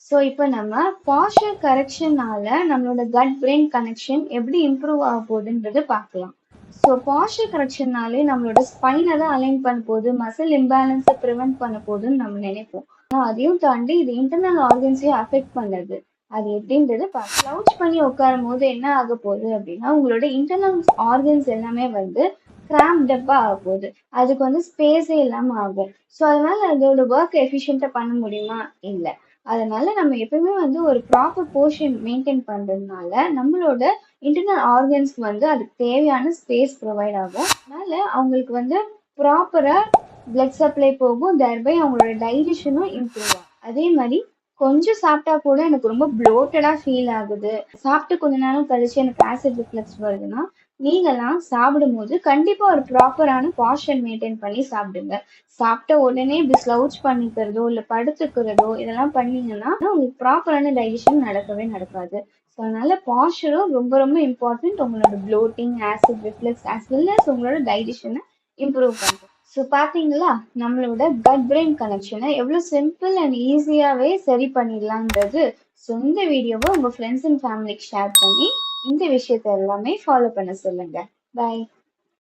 So இப்போ நம்ம posture கரெக்ஷனால நம்மளோட கட் பிரெயின் கனெக்ஷன் எப்படி இம்ப்ரூவ் ஆக போகுதுன்றது பார்க்கலாம். ஸோ posture கரெக்ஷனாலே நம்மளோட ஸ்பைனை தான் அலைன் பண்ண போகுது, மசில் இம்பேலன்ஸை ப்ரிவென்ட் பண்ண போகுதுன்னு நம்ம நினைப்போம். ஆனால் அதையும் தாண்டி இது இன்டர்னல் ஆர்கன்ஸையும் அஃபெக்ட் பண்ணுது. அது எப்படின்றது ஸ்லவுச் பண்ணி உட்காரும் போது என்ன ஆக போகுது அப்படின்னா உங்களோட இன்டர்னல் ஆர்கன்ஸ் எல்லாமே வந்து கிராம்டப்பா ஆக போகுது. அதுக்கு வந்து ஸ்பேஸே இல்லாம ஆகும். ஸோ அதனால அதோட ஒர்க் எஃபிஷியண்டா பண்ண முடியுமா? இல்லை. அதனால நம்ம எப்பவுமே வந்து ஒரு ப்ராப்பர் போர்ஷன் மெயின்டைன் பண்றதுனால நம்மளோட இன்டர்னல் ஆர்கன்ஸ்க்கு வந்து அதுக்கு தேவையான ஸ்பேஸ் ப்ரொவைட் ஆகும். அதனால அவங்களுக்கு வந்து ப்ராப்பரா பிளட் சப்ளை போகும், தர்பை அவங்களோட டைஜஷனும் இம்ப்ரூவ் ஆகும். அதே மாதிரி கொஞ்சம் சாப்பிட்டா கூட எனக்கு ரொம்ப ப்ளோட்டடா ஃபீல் ஆகுது, சாப்பிட்டு கொஞ்ச நேரம் கழிச்சு எனக்கு ஆசிட் ரிஃப்ளெக்ஸ் வருதுன்னா நீங்கெல்லாம் சாப்பிடும்போது கண்டிப்பா ஒரு ப்ராப்பரான பாஸ்டர் மெயின்டைன் பண்ணி சாப்பிடுங்க. சாப்பிட்ட உடனே இப்படி ஸ்லவுச் பண்ணிக்கிறதோ இல்லை படுத்துக்கிறதோ இதெல்லாம் பண்ணீங்கன்னா உங்களுக்கு ப்ராப்பரான டைஜஷன் நடக்கவே நடக்காது. ஸோ அதனால பாஸ்டரும் ரொம்ப ரொம்ப இம்பார்ட்டன்ட் உங்களோட bloating, acid reflex as well as உங்களோட டைஜஷனை இம்ப்ரூவ் பண்ணும். ஸோ பார்த்தீங்களா நம்மளோட கட் பிரெயின் கனெக்ஷனை எவ்வளோ சிம்பிள் அண்ட் ஈஸியாகவே சரி பண்ணிடலான்றது. ஸோ இந்த வீடியோவை உங்கள் ஃப்ரெண்ட்ஸ் அண்ட் ஃபேமிலிக்கு ஷேர் பண்ணி இந்த விஷயத்த எல்லாமே ஃபாலோ பண்ண சொல்லுங்க. பாய்.